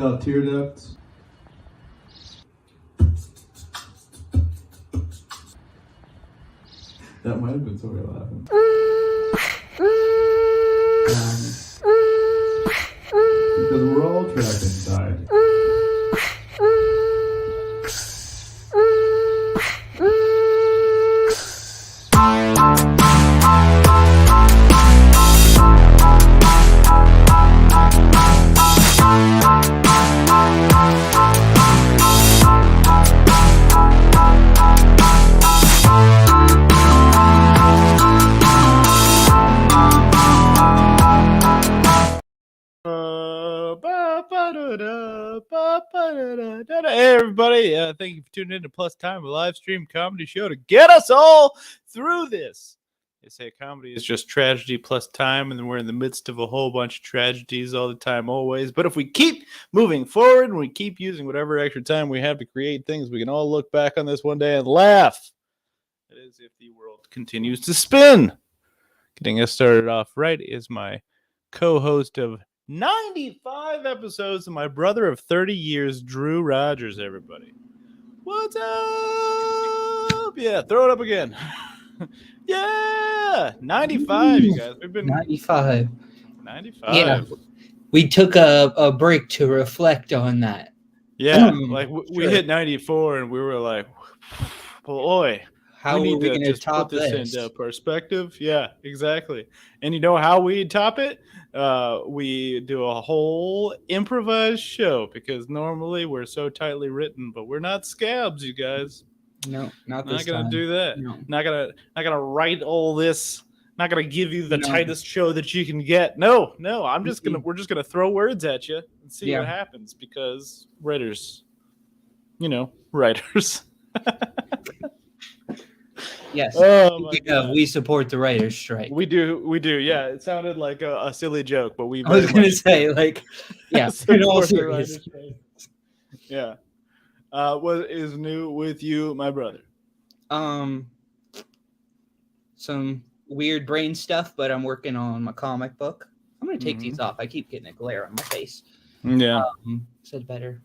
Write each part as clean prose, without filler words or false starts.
without tear ducts. That might have been Tori laughing. Because we're all trapped inside. Hey everybody, thank you for tuning in to Plus Time, a live stream comedy show to get us all through this. They say comedy is just tragedy plus time, and then we're in the midst of a whole bunch of tragedies all the time, always. But if we keep moving forward and we keep using whatever extra time we have to create things, we can all look back on this one day and laugh. That is if the world continues to spin. Getting us started off right is my co-host of 95 episodes and my brother of 30 years, Drew Rogers, everybody. What's up? Yeah, throw it up again. Yeah, 95, you guys. We've been 95. 95. Yeah, we took a break to reflect on that. Yeah, like we hit 94 and we were like, boy, how we are we going to just top put this this? into perspective. Yeah, exactly. And you know how we top it? We do a whole improvised show because normally we're so tightly written, but we're not scabs, you guys. No, not this Not gonna time. do that. No. Not gonna write all this. Not gonna give you the tightest show that you can get. No. We're just gonna throw words at you and see what happens because writers. Yes. Oh we support the writers' strike. We do. Yeah, it sounded like a silly joke, but we. I was going to say, like, yeah, in all seriousness. Yeah. What is new with you, my brother? Some weird brain stuff, but I'm working on my comic book. I'm going to take these off. I keep getting a glare on my face. Yeah. Said better.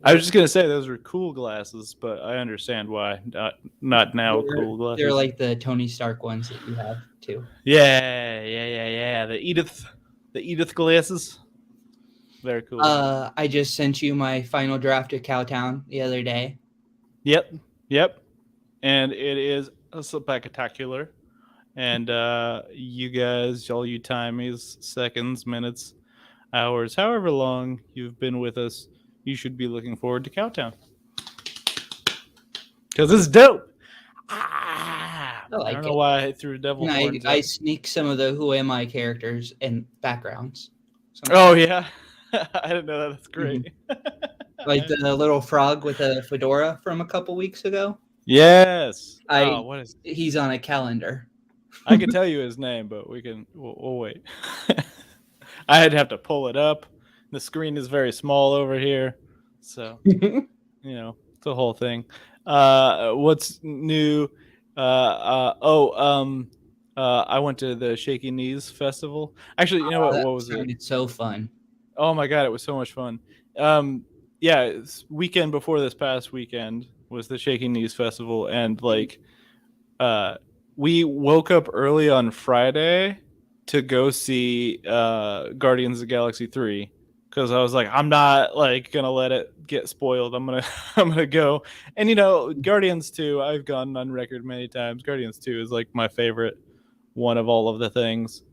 I was just gonna say those were cool glasses, but I understand why not now. Cool glasses. They're like the Tony Stark ones that you have too. Yeah. The Edith glasses. Very cool. I just sent you my final draft of Cowtown the other day. Yep. And it is spectacular. And you guys, all you timies, seconds, minutes, hours, however long you've been with us, you should be looking forward to Cowtown. Because it's dope. I don't know why I threw devil horns. I sneak some of the Who Am I characters and backgrounds. Oh, yeah. I didn't know that. That's great. Like the little frog with a fedora from a couple weeks ago. Yes. He's on a calendar. I could tell you his name, but we'll wait. I'd have to pull it up. The screen is very small over here, so it's a whole thing. What's new? I went to the Shaky Knees Festival. Actually, you know what was it? It's so fun. Oh my god, it was so much fun. Weekend before this past weekend was the Shaky Knees Festival, and we woke up early on Friday to go see Guardians of the Galaxy 3. Because I was like, I'm not gonna let it get spoiled. I'm gonna go. And Guardians 2, I've gone on record many times. Guardians 2 is my favorite one of all of the things.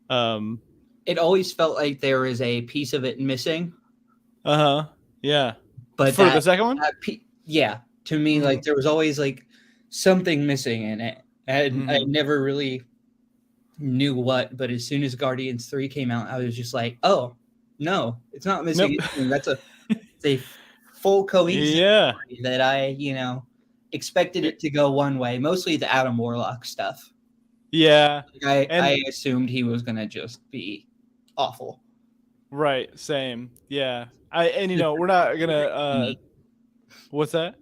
It always felt like there was a piece of it missing. Yeah. But for the second one? To me, there was always something missing in it. And I never really knew what, but as soon as Guardians 3 came out, I was just like, oh. No, it's not missing. Nope. That's a full cohesive story that I, expected it to go one way. Mostly the Adam Warlock stuff. Yeah. I assumed he was going to just be awful. Right. Same. Yeah. We're not going to, what's that?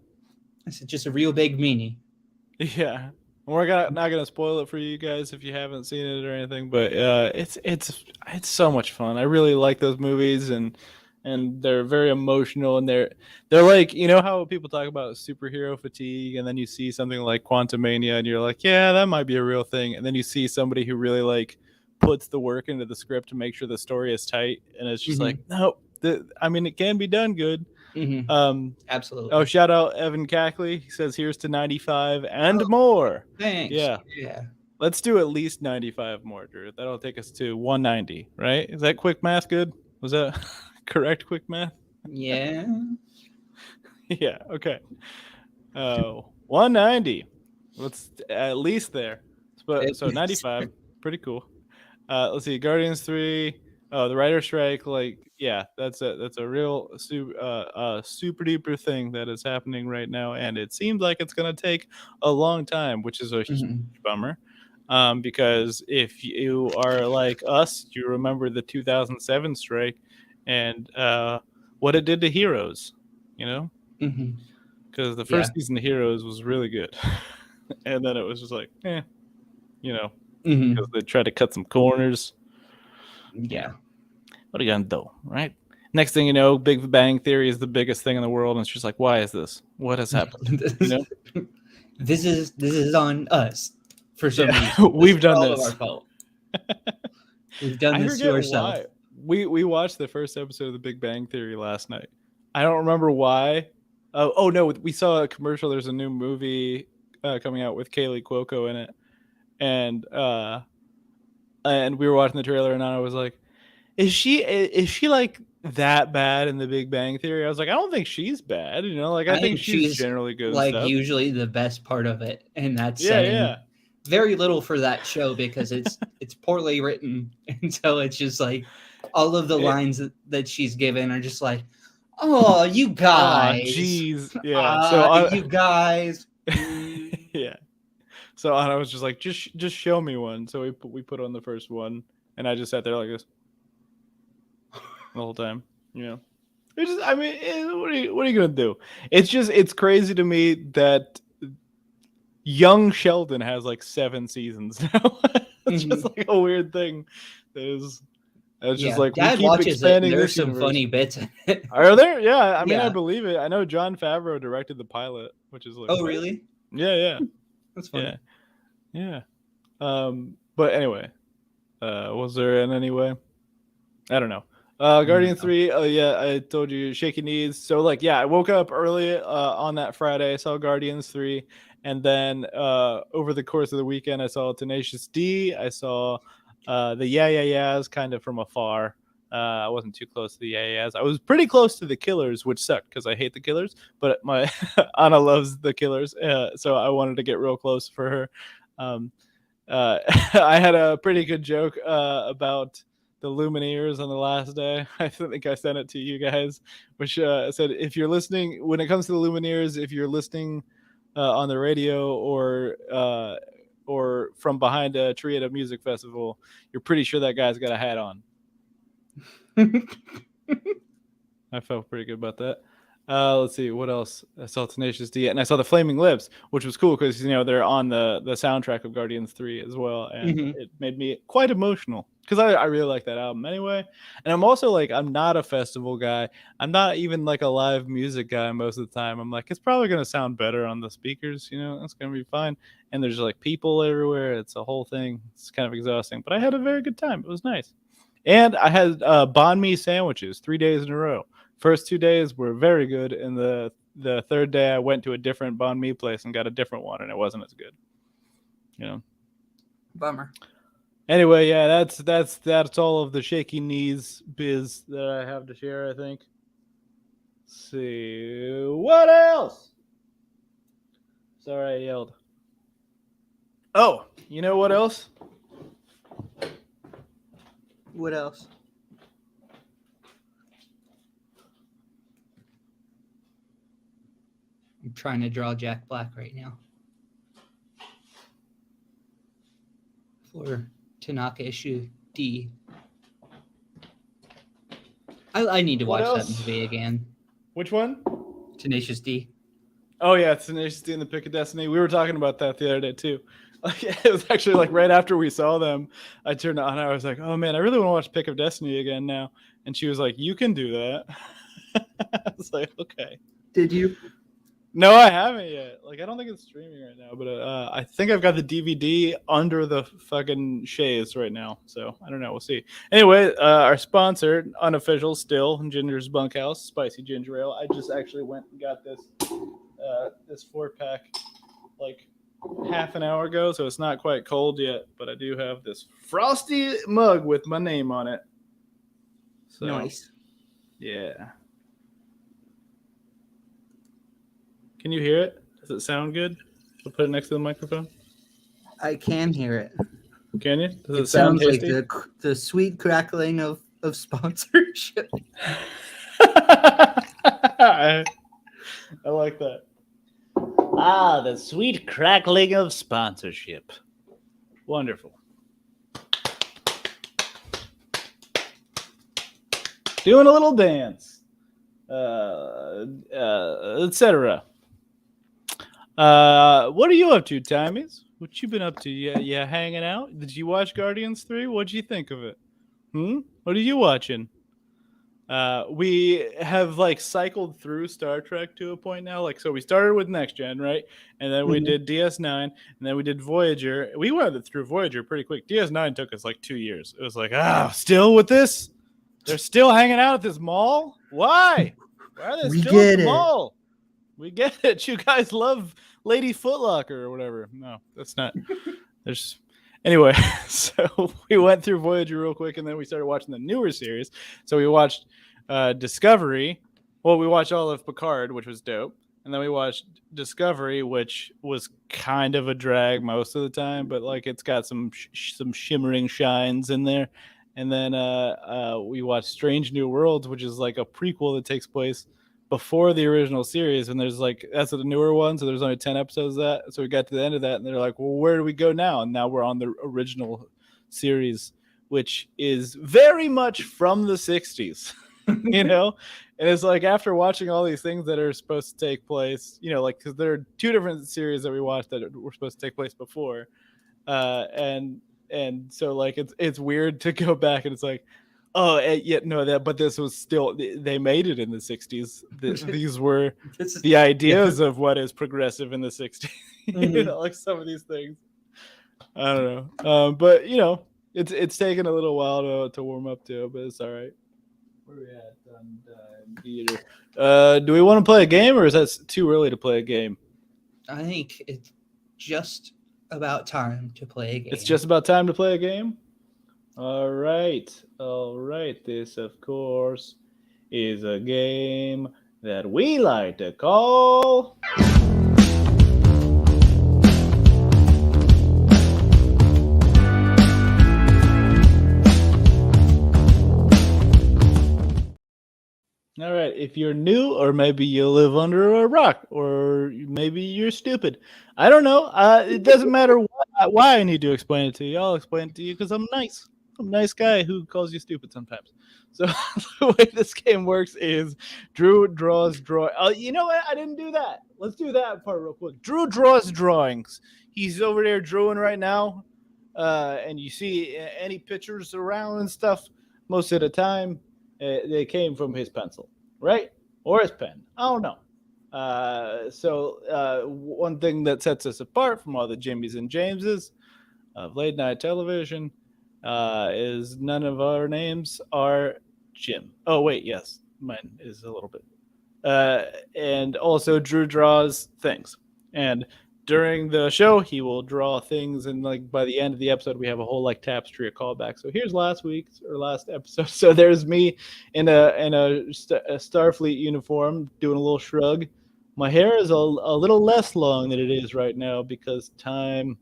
It's just a real big meanie. Yeah. We're not gonna spoil it for you guys if you haven't seen it or anything, but it's so much fun. I really like those movies, and and they're very emotional, and they're like, you know how people talk about superhero fatigue, and then you see something like Quantumania and you're like, yeah, that might be a real thing, and then you see somebody who really like puts the work into the script to make sure the story is tight, and it's just like, no, I mean, it can be done good. Absolutely. Oh, shout out Evan Cackley. He says here's to 95 and more. Thanks. Yeah. Let's do at least 95 more, Drew. That'll take us to 190, right? Is that quick math good? Was that correct quick math? Yeah. Yeah, okay. 190. Let's at least there. So 95, pretty cool. Let's see, Guardians 3. Oh, the writer strike, like, yeah, that's a real super duper thing that is happening right now, and it seems like it's gonna take a long time, which is a huge bummer. Because if you are like us, you remember the 2007 strike and what it did to Heroes, you know? Because the first season of Heroes was really good, and then it was just like, you know, because they tried to cut some corners. Yeah. What are you gonna do, right? Next thing you know, Big Bang Theory is the biggest thing in the world, and it's just like, why is this? What has happened? You know? This is on us for some reason. We've done all this. Of our fault. We've done this to ourselves. We watched the first episode of The Big Bang Theory last night. I don't remember why. Oh no, we saw a commercial. There's a new movie coming out with Kaylee Cuoco in it, and we were watching the trailer, and I was like, is she like that bad in The Big Bang Theory? I was like, I don't think she's bad. You know, like I think she's generally good. Like usually the best part of it, and that's very little for that show because it's poorly written, and so it's just like all of the lines that she's given are just like, oh, you guys, jeez, yeah. So you guys, yeah. So I was just like, just show me one. So we put on the first one, and I just sat there like this the whole time, you know. It's just, I mean, what are you gonna do? It's crazy to me that young Sheldon has like 7 seasons now. It's just like a weird thing. It's just like Dad we keep watches expanding. It. There's some universe. funny bits in it. Are there? Yeah, I mean, I believe it. I know Jon Favreau directed the pilot, which is like, oh, really? Yeah. That's funny. Yeah. But anyway, was there in any way? I don't know. Guardian 3, I told you, shaky knees. So like, I woke up early on that Friday. I saw Guardians 3, and then over the course of the weekend, I saw Tenacious D. I saw the Yeah Yeahs kind of from afar. I wasn't too close to the Yeah Yeahs. I was pretty close to the Killers, which sucked because I hate the Killers. But my Anna loves the Killers, so I wanted to get real close for her. I had a pretty good joke about the Lumineers on the last day. I think I sent it to you guys, which said, if you're listening, when it comes to the Lumineers, if you're listening on the radio or from behind a tree at a music festival, you're pretty sure that guy's got a hat on. I felt pretty good about that. Let's see what else. I saw Tenacious D, and I saw the Flaming Lips, which was cool because they're on the soundtrack of Guardians 3 as well, and it made me quite emotional because I really like that album anyway. And I'm also like, I'm not a festival guy. I'm not even like a live music guy most of the time. I'm like, it's probably gonna sound better on the speakers, it's gonna be fine. And there's like people everywhere. It's a whole thing. It's kind of exhausting, but I had a very good time. It was nice. And I had banh mi sandwiches 3 days in a row. First 2 days were very good, and the third day I went to a different banh mi place and got a different one, and it wasn't as good. Bummer. Anyway, that's all of the shaky knees biz that I have to share, I think. Let's see what else. Sorry, I yelled. Oh, you know what else? What else? I'm trying to draw Jack Black right now. For Tanaka issue D. I need to watch that movie again. Which one? Tenacious D. Oh yeah, Tenacious D and the Pick of Destiny. We were talking about that the other day too. It was actually like right after we saw them, I turned on. I was like, "Oh man, I really want to watch Pick of Destiny again now." And she was like, "You can do that." I was like, "Okay." Did you? No, I haven't yet. Like, I don't think it's streaming right now, but I think I've got the DVD under the fucking shades right now. So I don't know. We'll see. Anyway, our sponsor, unofficial still, Ginger's Bunkhouse, spicy ginger ale. I just actually went and got this 4-pack like half an hour ago, so it's not quite cold yet. But I do have this frosty mug with my name on it. So, Nice. Yeah. Can you hear it? Does it sound good? I'll put it next to the microphone. I can hear it. Can you? Does It sound sounds like tasty? the sweet crackling of sponsorship. I like that. Ah, the sweet crackling of sponsorship. Wonderful. Doing a little dance. Etc. What are you up to, Timmies? What you been up to? Yeah, hanging out? Did you watch Guardians 3? What'd you think of it? What are you watching? We have like cycled through Star Trek to a point now. Like, so we started with Next Gen, right? And then we did DS9, and then we did Voyager. We went through Voyager pretty quick. DS9 took us like 2 years. It was like, still with this? They're still hanging out at this mall? Why? Why are they still at the mall? We get it. You guys love Lady Footlocker or whatever. No, that's not. There's anyway. So we went through Voyager real quick, and then we started watching the newer series. So we watched Discovery. Well, we watched all of Picard, which was dope, and then we watched Discovery, which was kind of a drag most of the time, but like it's got some shimmering shines in there. And then we watched Strange New Worlds, which is like a prequel that takes place before the original series, and there's like that's the newer one, so there's only 10 episodes of that. So we got to the end of that, and they're like, well, where do we go now? And now we're on the original series, which is very much from the 60s. You know, and it's like after watching all these things that are supposed to take place, you know, like because there are 2 different series that we watched that were supposed to take place before, and so like it's weird to go back and it's like, but this was still, they made it in the 60s. These were the ideas of what is progressive in the 60s. You know, like some of these things. I don't know. But you know, it's taken a little while to warm up to, but it's all right. Where are we at? Theater. Do we want to play a game, or is that too early to play a game? I think it's just about time to play a game. It's just about time to play a game? All right. This, of course, is a game that we like to call... All right. If you're new, or maybe you live under a rock, or maybe you're stupid, I don't know. It doesn't matter why I need to explain it to you. I'll explain it to you because I'm nice. I'm a nice guy who calls you stupid sometimes. So the way this game works is Drew draws drawing. You know what? I didn't do that. Let's do that part real quick. Drew draws drawings. He's over there drawing right now, and you see any pictures around and stuff. Most of the time, they came from his pencil, right? Or his pen. I don't know. So one thing that sets us apart from all the Jimmys and Jameses of late night television is none of our names are Jim. Oh, wait, yes. Mine is a little bit. And also Drew draws things. And during the show, he will draw things, and like by the end of the episode, we have a whole like tapestry of callbacks. So here's last week's or last episode. So there's me in a Starfleet uniform doing a little shrug. My hair is a little less long than it is right now because time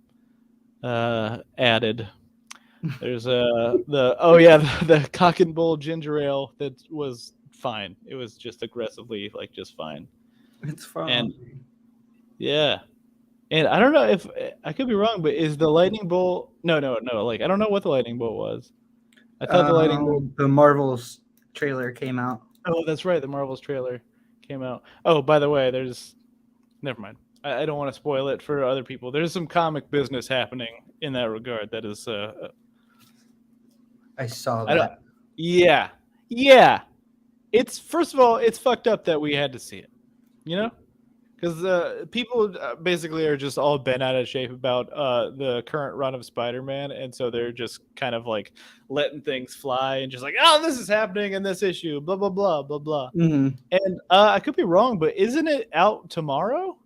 added. There's the cock and bull ginger ale that was fine. It was just aggressively like just fine. It's fine. And yeah. And I don't know if I could be wrong, but is the lightning bolt? No. Like I don't know what the lightning bolt was. I thought the lightning bolt. The Marvel's trailer came out. Oh, that's right. The Marvel's trailer came out. Oh, by the way, never mind. I don't want to spoil it for other people. There's some comic business happening in that regard. That is, I saw I don't. that. Yeah, yeah. It's first of all, it's fucked up that we had to see it. You know, because people basically are just all bent out of shape about the current run of Spider-Man, and so they're just kind of like letting things fly and just like, oh, this is happening in this issue, blah blah blah blah blah. Mhm. And I could be wrong, but isn't it out tomorrow?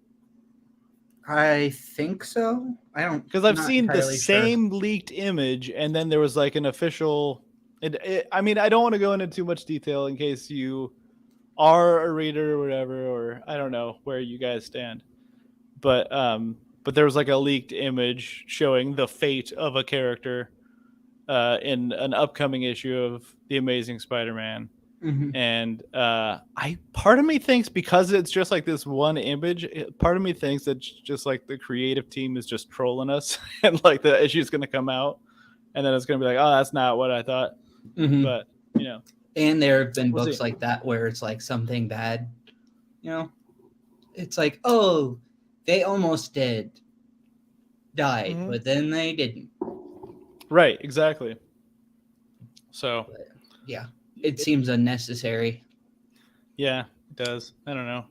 I think so. I don't Because I've not seen the entirely sure. same leaked image, and then there was like an official. I mean, I don't want to go into too much detail in case you are a reader or whatever, or I don't know where you guys stand. But there was like a leaked image showing the fate of a character in an upcoming issue of The Amazing Spider-Man. Mhm. And part of me thinks because it's just like this one image, part of me thinks that just like the creative team is just trolling us, and like the issue's going to come out, and then it's going to be like, oh, that's not what I thought. Mhm. But you know, And there have been We'll books see. like that where it's like something bad, you know, it's like, oh, they almost died, Mhm. but then they didn't. Right, exactly. So But yeah, it seems unnecessary. yeah, it does. I don't know.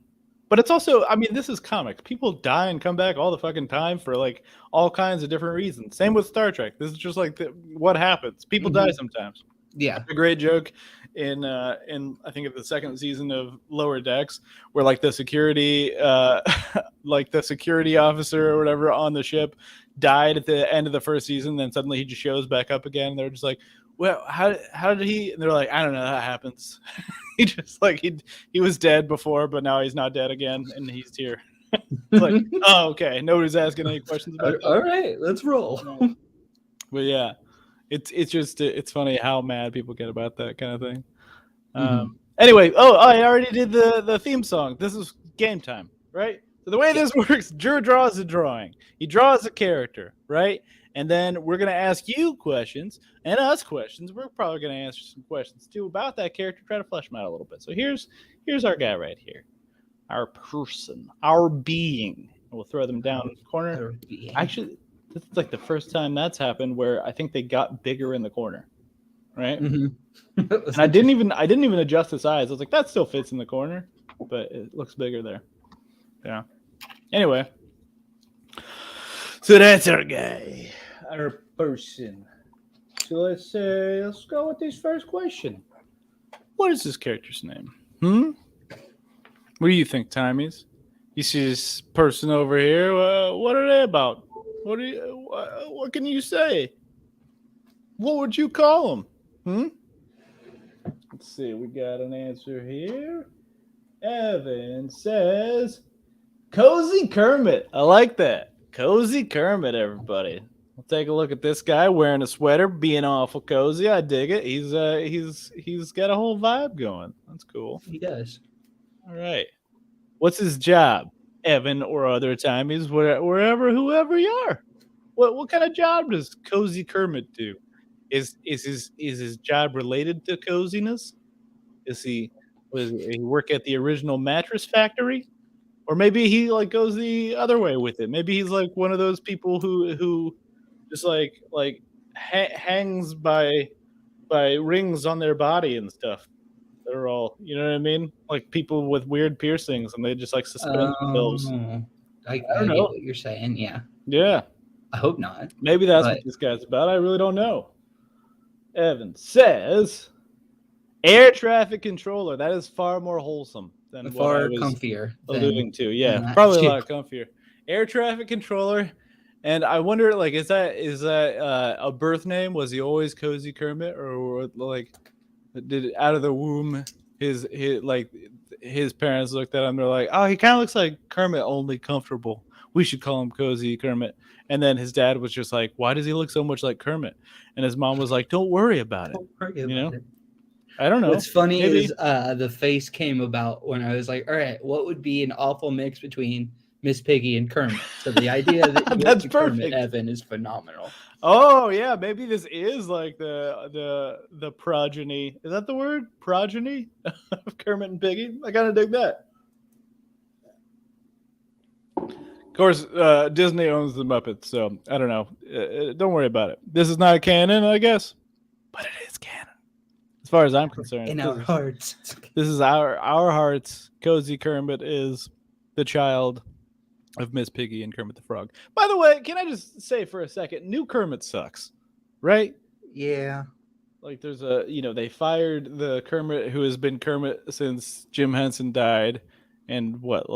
But it's also, I mean, this is comics. People die and come back all the fucking time for like all kinds of different reasons. Same with Star Trek. This is just like what happens. People die sometimes. Yeah. A great joke in I think of the second season of Lower Decks, where like the security like the security officer or whatever on the ship died at the end of the first season, then suddenly he just shows back up again, and they're just like, well, how did he? And they're like, I don't know, that happens. He just like he was dead before, but now he's not dead again, and he's here. It's like, oh, okay, nobody's asking any questions about that. All right, let's roll. But yeah, it's just it's funny how mad people get about that kind of thing. Anyway, I already did the theme song. This is game time, right? So the way this works, Drew draws a drawing. He draws a character, right? And then we're gonna ask you questions and us questions. We're probably gonna answer some questions too about that character, try to flesh them out a little bit. So here's our guy right here, our person, our being. We'll throw them down in the corner. Actually, this is like the first time that's happened where I think they got bigger in the corner, right? And I didn't even adjust the size. I was like, that still fits in the corner, but it looks bigger there. Yeah. Anyway, so that's our guy, our person. So let's go with this first question. What is this character's name? What do you think, Timies? You see this person over here? What are they about? What can you say? What would you call them? Let's see. We got an answer here. Evan says, Cozy Kermit. I like that. Cozy Kermit, everybody. We'll take a look at this guy wearing a sweater, being awful cozy. I dig it. He's got a whole vibe going. That's cool. He does. All right. What's his job, Evan or other Timies, wherever, whoever you are? What kind of job does Cozy Kermit do? Is his job related to coziness? Does he work at the original mattress factory? Or maybe he like goes the other way with it. Maybe he's like one of those people who just like hangs by rings on their body and stuff. They're all, you know what I mean? Like people with weird piercings, and they just like suspend themselves. I don't get know. what you're saying. Yeah. Yeah. I hope not. Maybe that's what this guy's about. I really don't know. Evan says, air traffic controller. That is far more wholesome than what I was comfier alluding to. Yeah, probably a lot comfier. Air traffic controller. And I wonder, like, is that a birth name? Was he always Cozy Kermit, or like, did out of the womb his parents looked at him? They're like, oh, he kind of looks like Kermit, only comfortable. We should call him Cozy Kermit. And then his dad was just like, why does he look so much like Kermit? And his mom was like, don't worry about it. I don't know. What's funny is the face came about when I was like, all right, what would be an awful mix between Miss Piggy and Kermit? So the idea that that's perfect. Kermit Evan is phenomenal. Oh yeah, maybe this is like the progeny. Is that the word? Progeny of Kermit and Piggy? I gotta dig that. Of course, Disney owns the Muppets, so I don't know. Don't worry about it. This is not canon, I guess, but it is canon as far as I'm concerned. In our hearts. This is our hearts. Cozy Kermit is the child of Miss Piggy and Kermit the Frog. By the way, can I just say for a second, new Kermit sucks, right? Yeah. Like there's they fired the Kermit who has been Kermit since Jim Henson died. And what,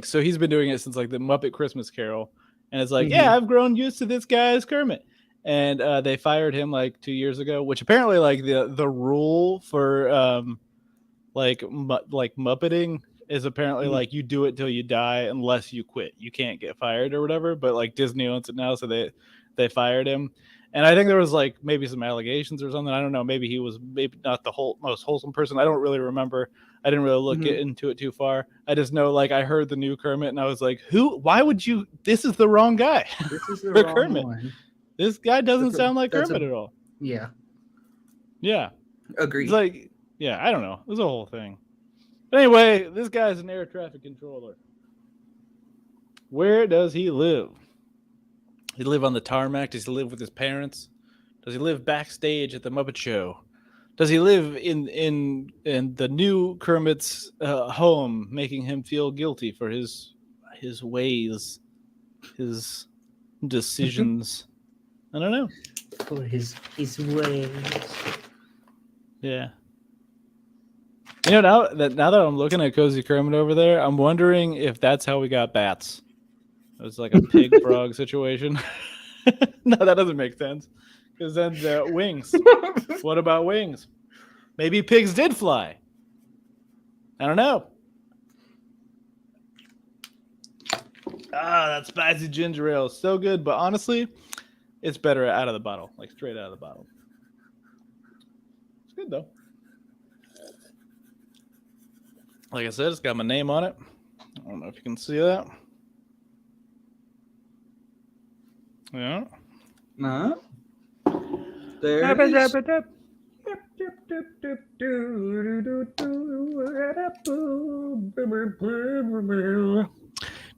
so he's been doing it since like the Muppet Christmas Carol. And it's like, yeah, I've grown used to this guy as Kermit. And they fired him like 2 years ago, which apparently like the rule for Muppeting is apparently like you do it till you die unless you quit. You can't get fired or whatever. But like Disney owns it now, so they fired him. And I think there was like maybe some allegations or something. I don't know. Maybe he was maybe not the most wholesome person. I don't really remember. I didn't really look into it too far. I just know like I heard the new Kermit and I was like, who? Why would you? This is the wrong guy. This is the wrong Kermit. one. This guy doesn't sound like Kermit at all. Yeah. Yeah. Agreed. It's like, yeah, I don't know. It was a whole thing. But anyway, this guy's an air traffic controller. Where does he live? Does he live on the tarmac? Does he live with his parents? Does he live backstage at the Muppet Show? Does he live in the new Kermit's home, making him feel guilty for his ways, his decisions? I don't know. For his ways. Yeah. You know, now that I'm looking at Cozy Kermit over there, I'm wondering if that's how we got bats. It was like a pig frog situation. No, that doesn't make sense. Because then the wings. What about wings? Maybe pigs did fly. I don't know. Ah, that spicy ginger ale is so good, but honestly, it's better out of the bottle, like straight out of the bottle. It's good though. Like I said, it's got my name on it. I don't know if you can see that. Yeah. No. There it is.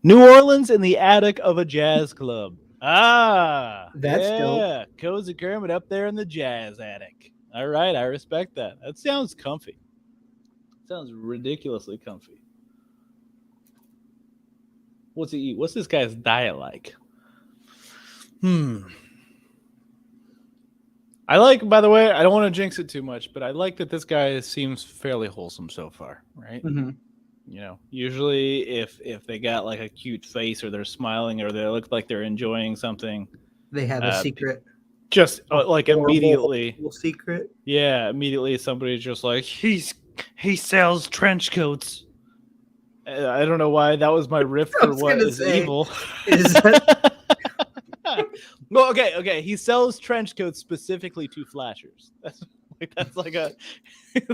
New Orleans in the attic of a jazz club. Ah, That's dope. Cozy Kermit up there in the jazz attic. All right, I respect that. That sounds comfy. Sounds ridiculously comfy. What's he eat? What's this guy's diet like? I like, by the way, I don't want to jinx it too much, but I like that this guy seems fairly wholesome so far, right? Mm-hmm. You know, usually if they got like a cute face or they're smiling or they look like they're enjoying something, They have a secret. just like immediately, Secret. yeah, immediately somebody's just like, he sells trench coats. I don't know why that was my riff for what is evil. Is that... Well, okay. He sells trench coats specifically to flashers. That's like a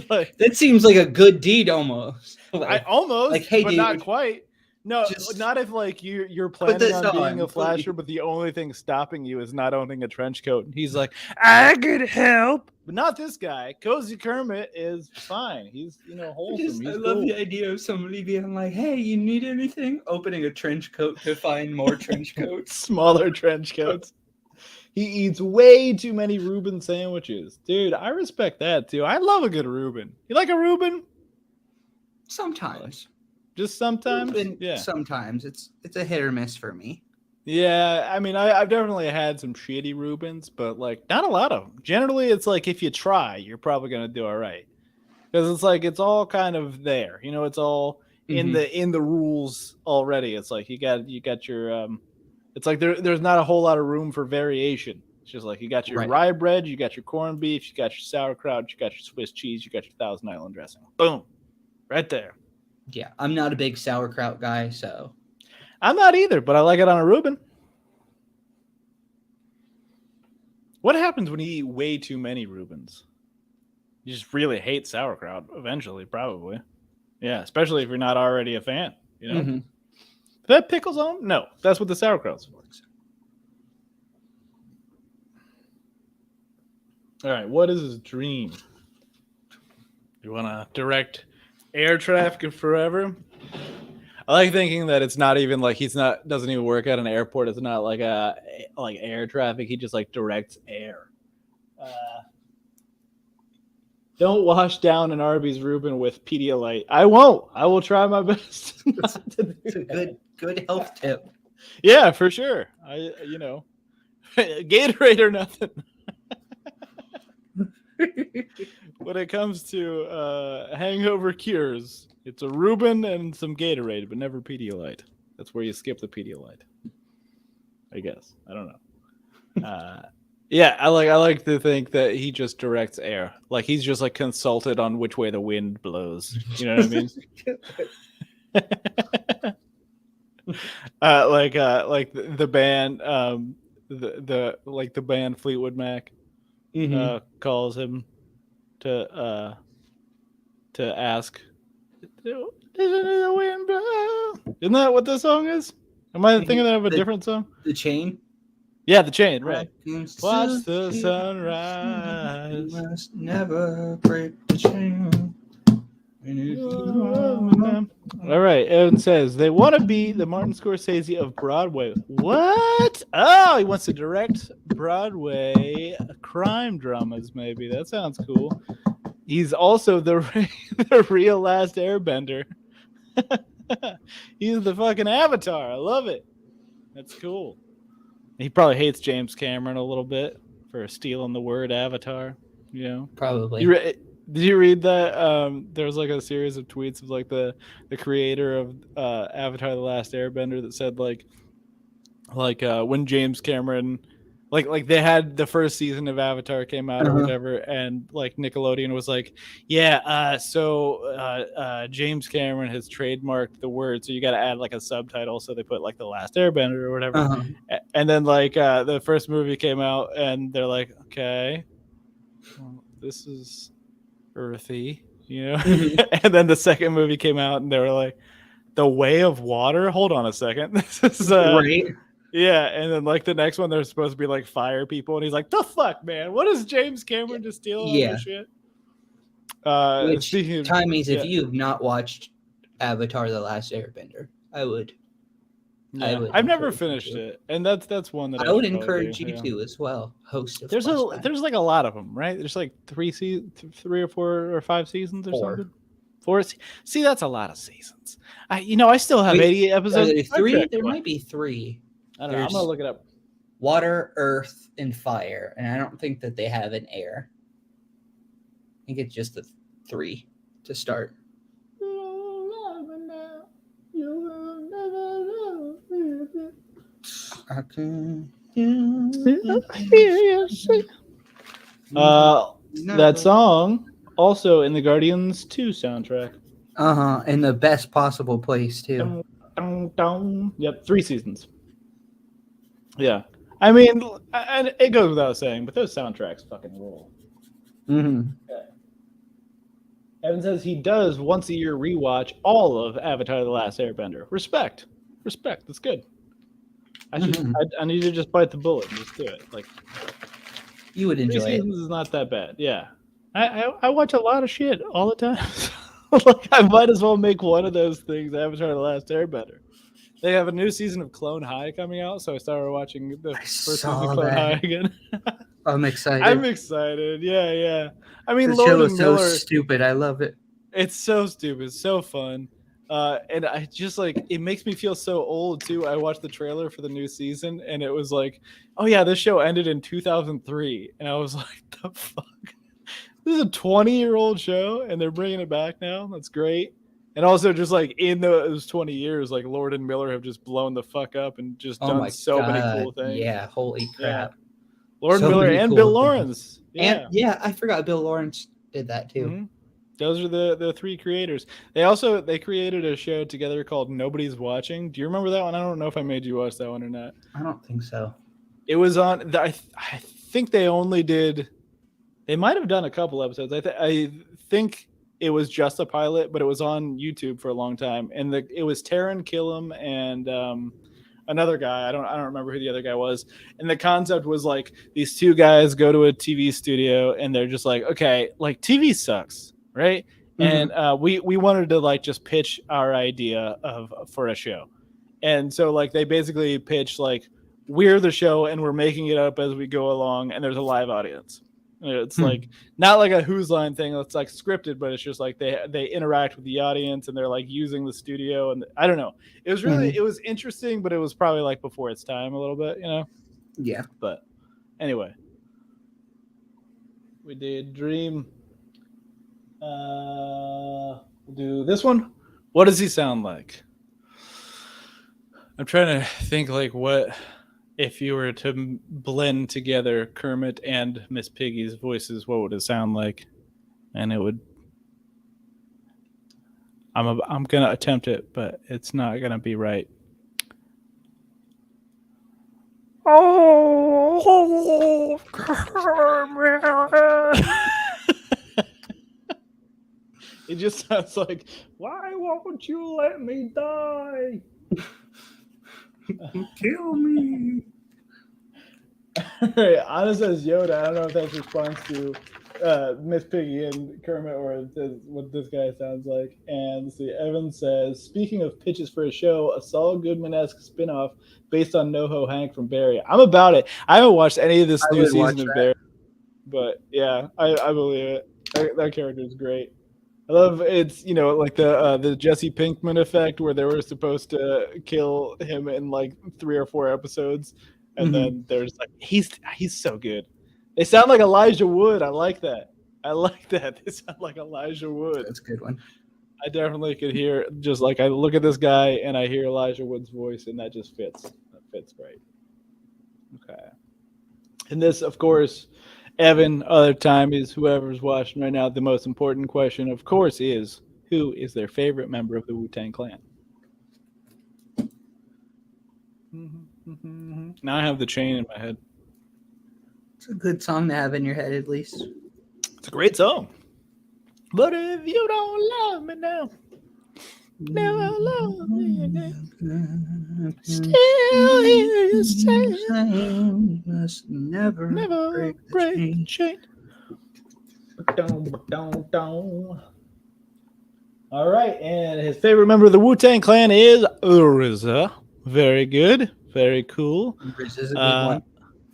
like, that seems like a good deed almost. I almost like, hey, but dude, not quite. No, just not if like you're planning on being a please. flasher, but the only thing stopping you is not owning a trench coat. And he's like, I could help, but not this guy. Cozy Kermit is fine. He's wholesome. I love the idea of somebody being like, "Hey, you need anything?" Opening a trench coat to find more trench coats, smaller trench coats. He eats way too many Reuben sandwiches, dude. I respect that too. I love a good Reuben. You like a Reuben? Sometimes. Just sometimes? Yeah. Sometimes. It's a hit or miss for me. Yeah, I mean, I've definitely had some shitty Reubens, but like not a lot of them. Generally, it's like if you try, you're probably gonna do all right. Because it's like it's all kind of there. It's all in the rules already. It's like you got your it's like there's not a whole lot of room for variation. It's just like you got your rye bread, you got your corned beef, you got your sauerkraut, you got your Swiss cheese, you got your Thousand Island dressing. Boom. Right there. Yeah, I'm not a big sauerkraut guy, so. I'm not either, but I like it on a Reuben. What happens when you eat way too many Reubens? You just really hate sauerkraut eventually, probably. Yeah, especially if you're not already a fan, Is that pickles on? No, that's what the sauerkraut's for. All right, what is his dream? You want to direct air traffic forever? I like thinking that it's not even like doesn't even work at an airport. It's not like air traffic. He just like directs air. Don't wash down an Arby's Reuben with Pedialyte. I won't. I will try my best. It's a good health tip. Yeah, for sure. Gatorade or nothing. When it comes to hangover cures, it's a Reuben and some Gatorade, but never Pedialyte. That's where you skip the Pedialyte. I guess. I don't know. Yeah, I like to think that he just directs air. Like he's just like consulted on which way the wind blows. You know what I mean? Like the band, the band Fleetwood Mac calls him to ask, "Isn't the wind blow?" Isn't that what the song is? Am I thinking of a different song? The Chain. Yeah, The Chain, right. Watch the sunrise. You must never break the chain. All right, Evan says they want to be the Martin Scorsese of Broadway. What? Oh, he wants to direct Broadway crime dramas, maybe. That sounds cool. He's also the real Last Airbender. He's the fucking Avatar. I love it. That's cool. He probably hates James Cameron a little bit for stealing the word Avatar. You know, probably. Did you read that? There was like a series of tweets of like the creator of Avatar: The Last Airbender that said like when James Cameron like they had the first season of Avatar came out or whatever, and like Nickelodeon was like, yeah, so James Cameron has trademarked the word, so you got to add like a subtitle, so they put like The Last Airbender or whatever, and then like the first movie came out, and they're like, okay, well, this is earthy, you know, and then the second movie came out, and they were like, The Way of Water. Hold on a second, this is right. Yeah, and then like the next one, they're supposed to be like fire people, and he's like, "The fuck, man! What is James Cameron just stealing all this shit?" Which time means if you've not watched Avatar: The Last Airbender, I would. I've never finished it, and that's one that I would encourage you to as well. Host of there's like a lot of them, right? There's like 3 or 4 or 5 seasons or something. 4. See, that's a lot of seasons. I still have 88 episodes. Are there 3? There might be 3. I don't know. I'm gonna look it up. Water, earth, and fire, and I don't think that they have an air. I think it's just the 3 to start. I can that song also in the Guardians 2 soundtrack. In the best possible place too. Yep, 3 seasons. Yeah, I mean, and it goes without saying, but those soundtracks fucking rule. Okay. Evan says he does once a year rewatch all of Avatar: The Last Airbender. Respect. That's good. I need to just bite the bullet and just do it. Like, you would enjoy 3 it. seasons is not that bad. Yeah, I watch a lot of shit all the time. Like, I might as well make one of those things Avatar: The Last Airbender. They have a new season of Clone High coming out, so I started watching the first season of Clone High again. I'm excited. I'm excited. Yeah. I mean, the Lord show and is Miller, so stupid. I love it. It's so stupid. It's so fun. And I just like, it makes me feel so old too. I watched the trailer for the new season, and it was like, oh yeah, this show ended in 2003. And I was like, the fuck? This is a 20-year-old show, and they're bringing it back now. That's great. And also, just like in those 20 years, like Lord and Miller have just blown the fuck up and just done so many cool things. Yeah, holy crap. Yeah. Lord Miller and Bill Lawrence. Yeah. And I forgot Bill Lawrence did that too. Mm-hmm. Those are the 3 creators. They created a show together called Nobody's Watching. Do you remember that one? I don't know if I made you watch that one or not. I don't think so. It was on. I think they only did. They might have done a couple episodes. I think it was just a pilot, but it was on YouTube for a long time. And it was Taron Killam and another guy. I don't remember who the other guy was. And the concept was like these 2 guys go to a TV studio and they're just like, okay, like TV sucks, right? And we wanted to like just pitch our idea for a show. And so like they basically pitched like we're the show and we're making it up as we go along, and there's a live audience. It's like not like a Who's Line thing that's like scripted, but it's just like they interact with the audience and they're like using the studio, and I don't know. It was really it was interesting, but it was probably like before its time a little bit, you know? Yeah. But anyway, we did Dream. We'll do this one. What does he sound like? I'm trying to think like what if you were to blend together Kermit and Miss Piggy's voices, what would it sound like? And it would. I'm gonna attempt it, but it's not gonna be right. Oh, Kermit! It just sounds like, why won't you let me die? Kill me. All right, Anna says Yoda. I don't know if that's response to Miss Piggy and Kermit or what this guy sounds like. And let's see, Evan says, speaking of pitches for a show, a Saul Goodman-esque spinoff based on NoHo Hank from Barry. I'm about it. I haven't watched any of this new season of Barry, but yeah, I believe it. That character is great. I love it's like the Jesse Pinkman effect where they were supposed to kill him in like 3 or 4 episodes, and then there's like he's so good. They sound like Elijah Wood. I like that. They sound like Elijah Wood. That's a good one. I definitely could hear just like I look at this guy and I hear Elijah Wood's voice, and that just fits. That fits great. Okay. And this, of course, Evan, other time is whoever's watching right now. The most important question, of course, is who is their favorite member of the Wu-Tang Clan? Now I have the chain in my head. It's a good song to have in your head, at least. It's a great song. But if you don't love me now, never love me again. Still hear you say, must never break the chain. All right, and his favorite member of the Wu-Tang Clan is RZA. Very good, very cool. RZA's a good one.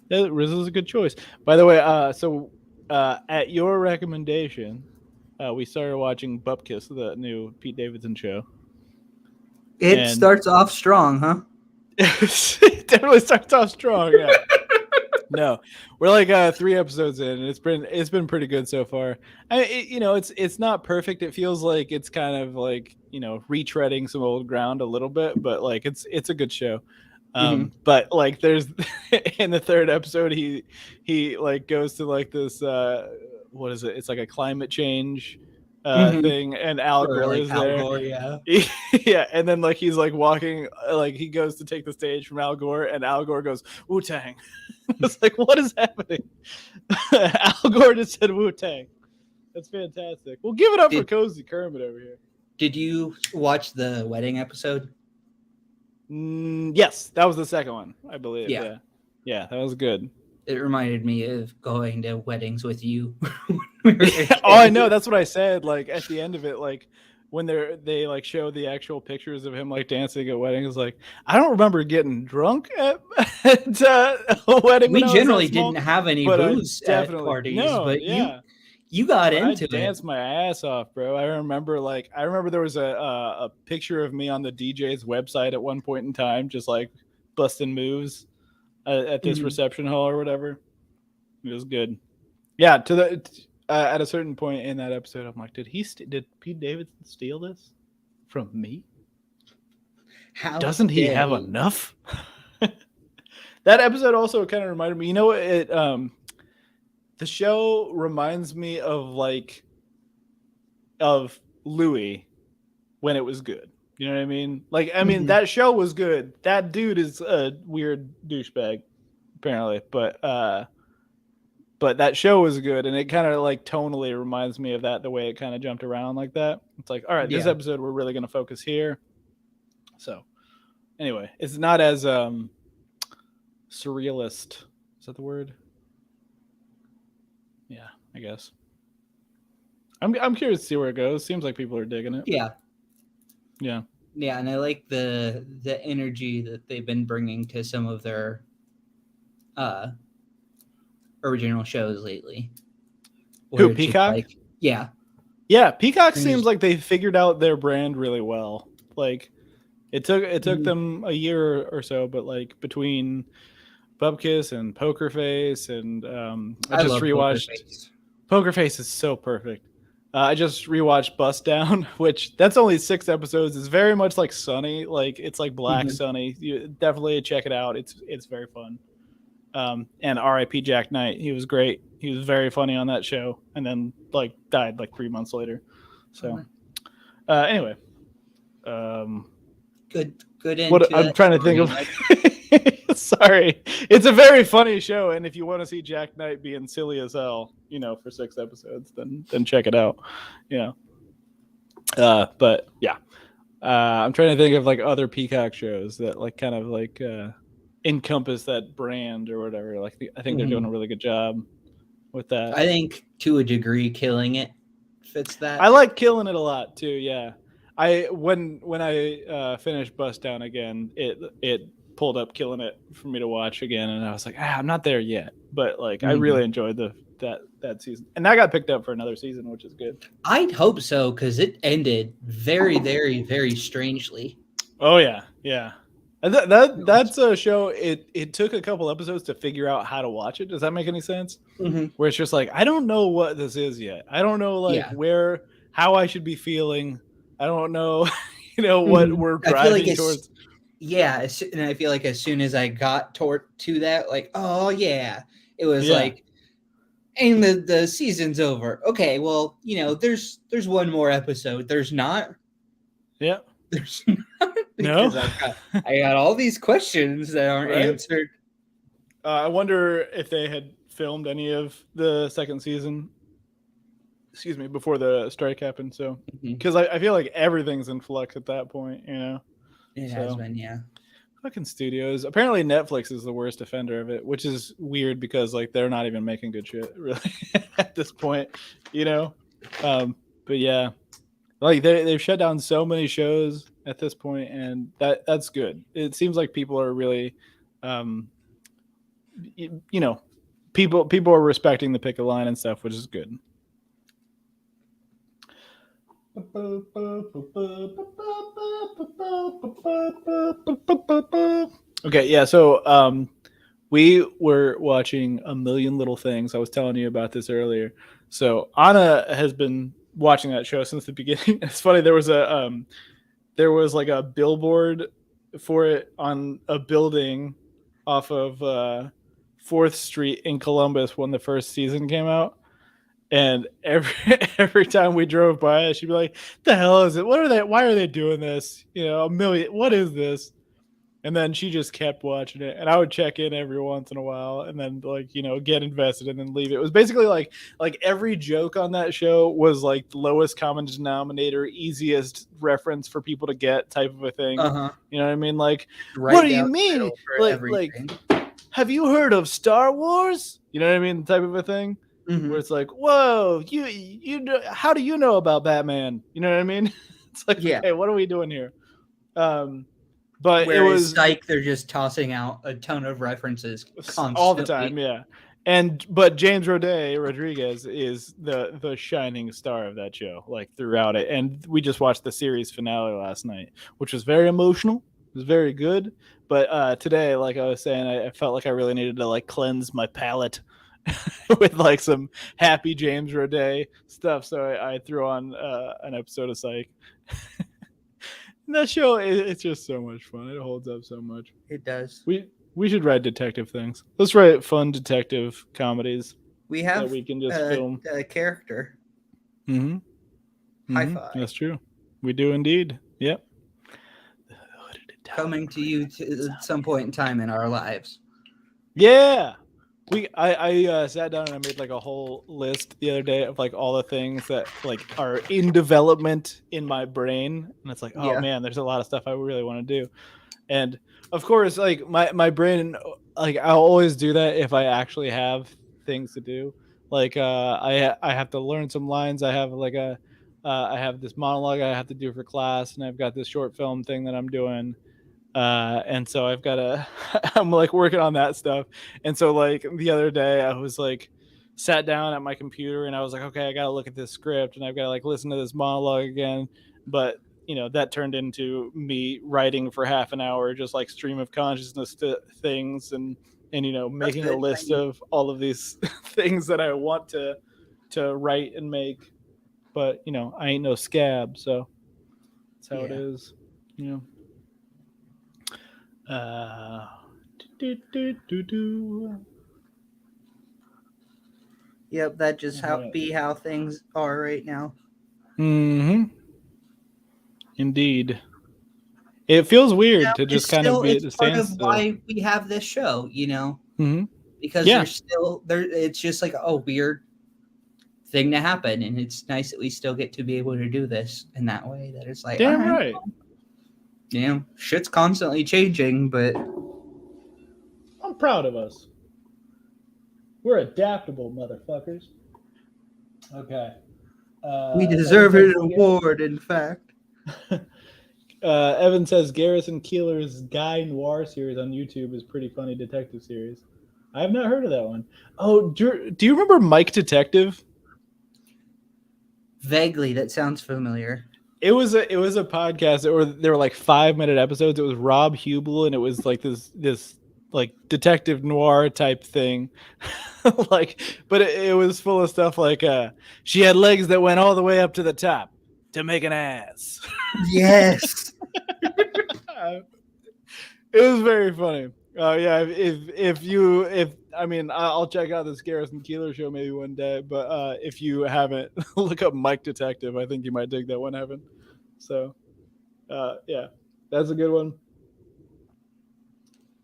Yeah, RZA's a good choice. By the way, at your recommendation, we started watching Bupkis, the new Pete Davidson show. It starts off strong, huh? It definitely starts off strong. Yeah. No, we're like 3 episodes in, and it's been pretty good so far. It's not perfect. It feels like it's kind of like retreading some old ground a little bit, but like it's a good show. But like there's in the 3rd episode he like goes to like this what is it? It's like a climate change thing, and Al Gore is there. Gore, yeah. Yeah, and then like he's like walking, like he goes to take the stage from Al Gore, and Al Gore goes Wu-Tang. It's like, what is happening? Al Gore just said Wu-Tang. That's fantastic. We'll give it up for Cozy Kermit over here. Did you watch the wedding episode? Yes, that was the second one, I believe. Yeah, that was good. It reminded me of going to weddings with you. I know. That's what I said. Like at the end of it, like when they like show the actual pictures of him like dancing at weddings, like I don't remember getting drunk at a wedding. We generally didn't have any booze at parties, but you got into it. I danced my ass off, bro. I remember there was a picture of me on the DJ's website at one point in time, just like busting moves at this reception hall or whatever. It was good. Yeah, at a certain point in that episode, I'm like, did Pete Davidson steal this from me? How doesn't he have enough? That episode also kind of reminded me. The show reminds me of Louis when it was good. You know what I mean? Like, I mean, that show was good. That dude is a weird douchebag, apparently. But that show was good, and it kind of like tonally reminds me of that, the way it kind of jumped around like that. It's like, all right, this episode we're really going to focus here. So anyway, it's not as surrealist. Is that the word? Yeah, I guess. I'm curious to see where it goes. Seems like people are digging it. Yeah, Yeah. yeah, and I like the energy that they've been bringing to some of their original shows lately. Who, It's just Peacock? like, yeah, Yeah, Peacock And seems there's- like they figured out their brand really well. Like it took Mhm. them a year or so, but like between Bubkiss and Poker Face, and I just love Poker rewatched. Face. Poker Face is so perfect. I just rewatched Bust Down, which that's only 6 episodes. It's very much like Sunny, like it's like Black Mhm. Sunny. You definitely check it out. It's very fun. And R.I.P. Jack Knight. He was great. He was very funny on that show, and then like died like 3 months later. So anyway, Good end. what to I'm that trying to think story. of. Sorry, it's a very funny show, and if you want to see Jack Knight being silly as hell, for 6 episodes, then check it out. But yeah, I'm trying to think of like other Peacock shows that like kind of like encompass that brand or whatever. Like I think they're doing a really good job with that. I think to a degree, Killing It fits that. I like Killing It a lot too. Yeah, when I finished Bust Down again, it pulled up Killing It for me to watch again, and I was like, I'm not there yet, but like I really enjoyed that season, and that got picked up for another season, which is good. I'd hope so because it ended very, very, very strangely. Oh yeah. That's a show. It took a couple episodes to figure out how to watch it. Does that make any sense? Mm-hmm. Where it's just like, I don't know what this is yet. I don't know how I should be feeling. I don't know, what we're driving towards. Yeah, and I feel like as soon as I got to that, like, oh yeah, it was like, and the season's over. Okay, well, there's one more episode. There's not. Yeah. There's not. No. I got all these questions that aren't answered. I wonder if they had filmed any of the second season. Excuse me, before the strike happened. So, because I feel like everything's in flux at that point, It has been, yeah. Fucking studios. Apparently, Netflix is the worst offender of it, which is weird because like they're not even making good shit really at this point, But yeah, like they've shut down so many shows at this point, and that's good. It seems like people are really, people are respecting the pick a line and stuff, which is good. Okay, yeah, so we were watching A Million Little Things. I was telling you about this earlier. So Anna has been watching that show since the beginning. It's funny, there was like a billboard for it on a building off of 4th Street in Columbus when the first season came out. And every time we drove by it, she'd be like, "The hell is it? Why are they doing this? A million. What is this?" And then she just kept watching it, and I would check in every once in a while, and then get invested and then leave. It was basically like every joke on that show was like the lowest common denominator, easiest reference for people to get type of a thing. Uh-huh. You know what I mean? Like, right, what do you mean? Like, have you heard of Star Wars? You know what I mean? Type of a thing. Mm-hmm. Where it's like, whoa, you know, how do you know about Batman? You know what I mean? It's like, okay, what are we doing here? But whereas it was like they're just tossing out a ton of references constantly. all the time, yeah. But James Rodriguez is the shining star of that show, like throughout it. And we just watched the series finale last night, which was very emotional. It was very good. But today, like I was saying, I felt like I really needed to like cleanse my palate with like some happy James Roday stuff, so I threw on an episode of Psych. That show, it's just so much fun. It holds up so much. It does. We should write detective things. Let's write fun detective comedies. We have that we can just film a character. High five. That's true. We do indeed. Yep. Coming to you at some point in time in our lives. Yeah. I sat down and I made like a whole list the other day of like all the things that like are in development in my brain, and it's like, oh man, there's a lot of stuff I really want to do. And of course, like my brain, like I'll always do that if I actually have things to do. Like I have to learn some lines. I have like I have this monologue I have to do for class, and I've got this short film thing that I'm doing. And so I've got to I'm like working on that stuff. And so like the other day I was like sat down at my computer and I was like, okay, I got to look at this script and I've got to like listen to this monologue again. But that turned into me writing for half an hour, just like stream of consciousness to things and That's making a good. list of all of these things that I want to write and make. But I ain't no scab, so that's how it Yeah. is. Uh, do, do, do, do. Yep, that just Right. be how things are right now. Indeed. It feels weird to just kind of be at the It's part of standstill. why we have this show, because Yeah. there's still there. It's just like a weird thing to happen, and it's nice that we still get to be able to do this in that way. That it's like, Damn all right. Shit's constantly changing, but I'm proud of us. We're adaptable, motherfuckers. Okay. we deserve Evan an award. In fact, Evan says Garrison Keeler's Guy Noir series on YouTube is pretty funny detective series. I have not heard of that one. Oh, do you remember Mike Detective? vaguely, that sounds familiar. It was a podcast. There were like 5-minute episodes. It was Rob Hubel, and it was like this like detective noir type thing. But it was full of stuff like she had legs that went all the way up to the top to make an ass. Yes. It was very funny. Yeah, I'll check out this Garrison Keeler show maybe one day. But if you haven't, look up Mike Detective. I think you might dig that one, Evan. So, yeah, that's a good one.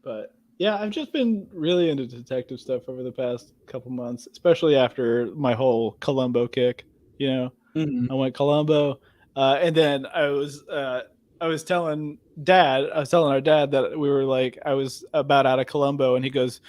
But yeah, I've just been really into detective stuff over the past couple months, especially after my whole Columbo kick. I went Columbo, and then I was telling our dad that we were like, I was about out of Columbo, and he goes,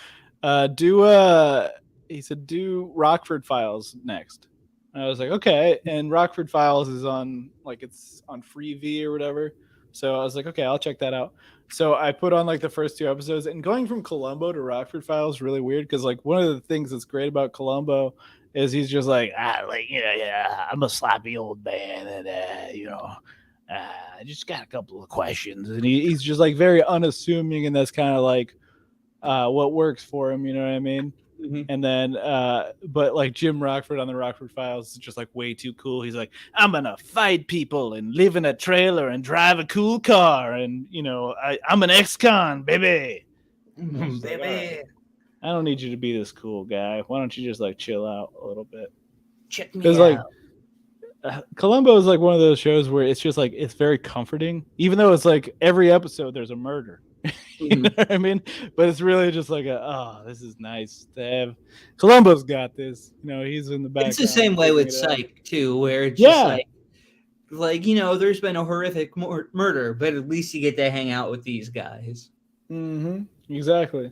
he said, do Rockford Files next. And I was like, okay. And Rockford Files is on, like, it's on Freevee or whatever. So I was like, okay, I'll check that out. So I put on like the first 2 episodes, and going from Columbo to Rockford Files is really weird because like one of the things that's great about Columbo is he's just like, I'm a sloppy old man, and I just got a couple of questions, and he's just like very unassuming, and that's kind of like what works for him, you know what I mean? Mm-hmm. And then but like Jim Rockford on the Rockford Files is just like way too cool. He's like, I'm gonna fight people and live in a trailer and drive a cool car, and I'm an ex-con, baby. Baby. Like, right. I don't need you to be this cool guy. Why don't you just like chill out a little bit? Check me Because out. like Columbo is like one of those shows where it's just like it's very comforting, even though it's like every episode there's a murder. You know what I mean? But it's really just like this is nice to have. Columbo's got this. He's in the back. It's the same way with Psych too, where it's just like there's been a horrific murder, but at least you get to hang out with these guys. Exactly.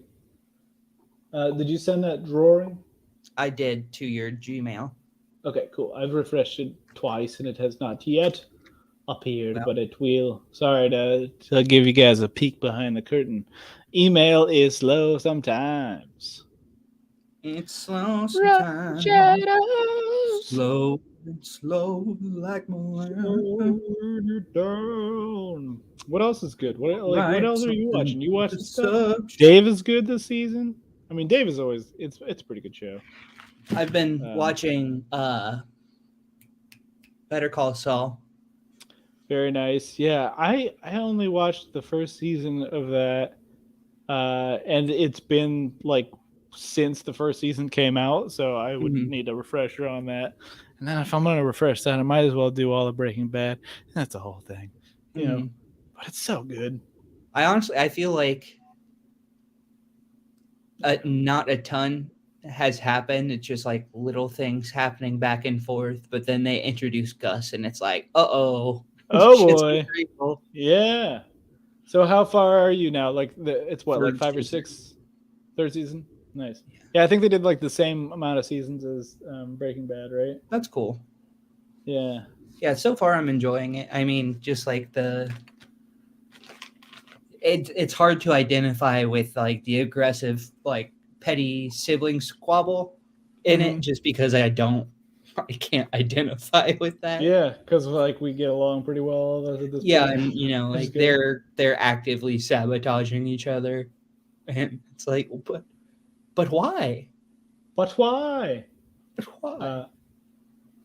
Did you send that drawing? I did to your Gmail. Okay, cool. I've refreshed it twice and it has not yet appeared, but it will. Sorry to give you guys a peek behind the curtain. Email is slow sometimes. It's slow sometimes. Slow and slow like moonlight. Down. What else is good? What else are you watching? You watching stuff? Dave is good this season. I mean, Dave is always it's a pretty good show. I've been watching Better Call Saul. Very nice. Yeah, I only watched the first season of that, and it's been like since the first season came out, so I would need a refresher on that. And then if I'm gonna refresh that, I might as well do all of Breaking Bad. That's the whole thing, But it's so good. I feel like not a ton has happened. It's just like little things happening back and forth, but then they introduce Gus, and it's like, oh boy, yeah. So how far are you now? Like it's what, like 5 or 6, third season? Nice. Yeah, I think they did like the same amount of seasons as Breaking Bad, right? That's cool. Yeah. Yeah, so far I'm enjoying it. I mean, just like it's hard to identify with like the aggressive, like petty sibling squabble in it, just because I can't identify with that. Yeah, because like we get along pretty well at this Yeah, point. and you know, Which is like good. they're actively sabotaging each other, and it's like, but why? But why? But why?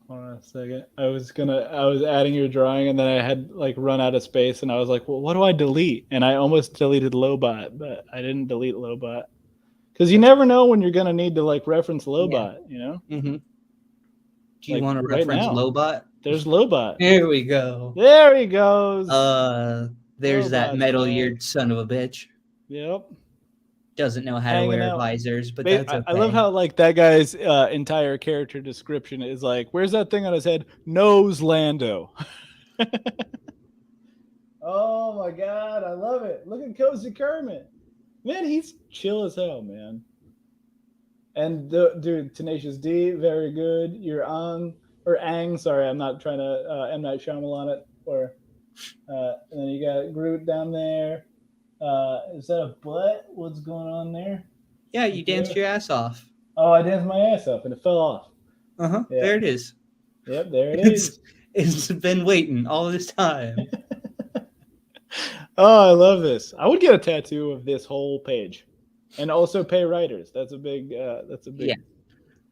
Hold on a second. I was adding your drawing and then I had like run out of space and I was like, well, what do I delete? And I almost deleted Lobot, but I didn't delete Lobot. Because you never know when you're gonna need to like reference Lobot, you know? Mm-hmm. Do you Like, want to right reference now. Lobot? There's Lobot. Here we go. There he goes. There's that Lobot's metal-eared son of a bitch. Yep. Doesn't know how to Hanging wear out. visors, but that's okay. I love how like that guy's entire character description is like, where's that thing on his head? Nose Lando. Oh my god, I love it. Look at Cozy Kermit. Man, he's chill as hell, man. And dude, Tenacious D, very good. You're on or Ang, sorry, I'm not trying to M Night Shyamalan it. Or and then you got Groot down there. Is that a butt? What's going on there? Yeah, you danced your ass off. Oh, I danced my ass off and it fell off. Uh-huh. Yeah. There it is. Yep, there it is. It's been waiting all this time. Oh, I love this. I would get a tattoo of this whole page, and also pay writers. That's a big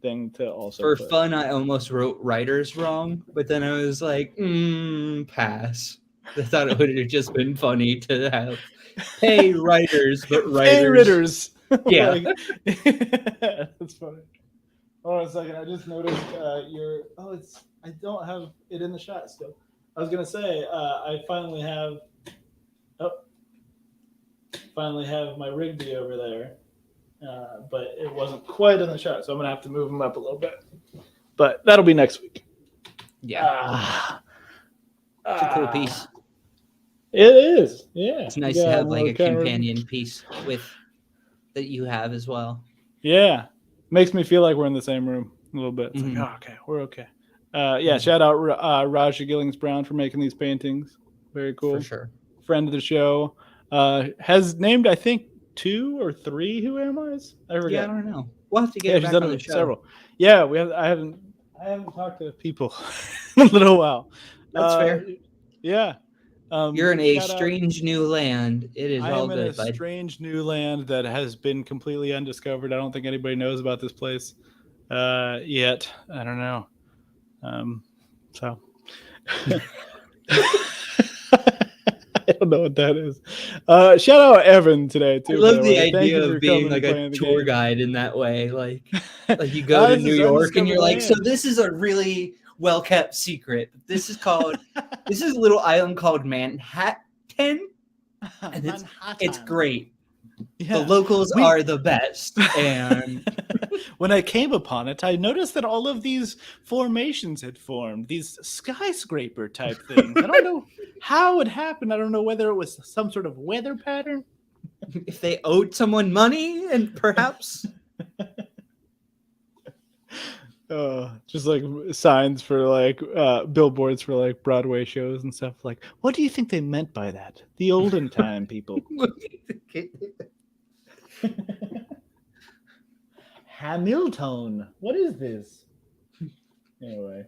thing to also. For put. fun, I almost wrote writers wrong, but then I was like, pass. I thought it would have just been funny to have pay writers, but writers. Yeah, that's funny. Hold on a second. I just noticed your. Oh, it's. I don't have it in the shot still. I was gonna say I finally have. Oh, finally have my Rigby over there, but it wasn't quite in the shot, so I'm gonna have to move him up a little bit. But that'll be next week. Yeah, it's a cool piece. It is. Yeah, it's nice to have like a companion piece that you have as well. Yeah, makes me feel like we're in the same room a little bit. It's like, oh, okay, we're okay. Yeah, shout out Raja Gillings Brown for making these paintings. Very cool. For sure. Friend of the show. Has named, I think, 2 or 3 Who Am I's? I forget. Yeah, I don't know. We'll have to get back on the show. Several. Yeah, I haven't talked to people in a little while. That's fair. Yeah. You're in a strange new land. It is all good. I am in a strange new land that has been completely undiscovered. I don't think anybody knows about this place yet. I don't know. So I don't know what that is. Shout out Evan today too. I love the idea of being like a tour guide in that way. Like you go to New York and you're like, so this is a really well kept secret. This is a little island called Manhattan, and it's great. Yeah. The locals are the best. And when I came upon it, I noticed that all of these formations had formed, these skyscraper type things. I don't know how it happened. I don't know whether it was some sort of weather pattern. If they owed someone money, and perhaps. Just like signs for like billboards for like Broadway shows and stuff. Like, what do you think they meant by that? The olden time people. Hamilton. What is this? Anyway,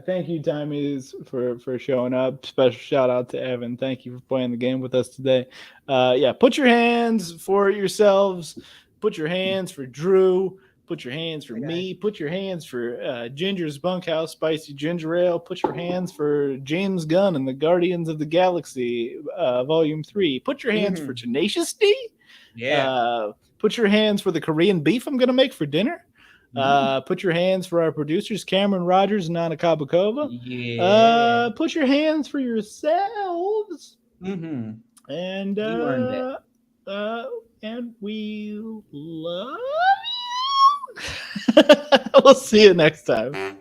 thank you, Timies, for showing up. Special shout out to Evan. Thank you for playing the game with us today. Yeah, put your hands for yourselves. Put your hands for Drew. Put your hands for me. Put your hands for Ginger's Bunkhouse Spicy Ginger Ale. Put your hands for James Gunn and the Guardians of the Galaxy Volume 3. Put your hands for Tenacious D. Yeah. Put your hands for the Korean beef I'm going to make for dinner. Put your hands for our producers, Cameron Rogers and Anna Kabakova. Yeah. Put your hands for yourselves. Mm-hmm. And you earned it. And we love you. We'll see you next time.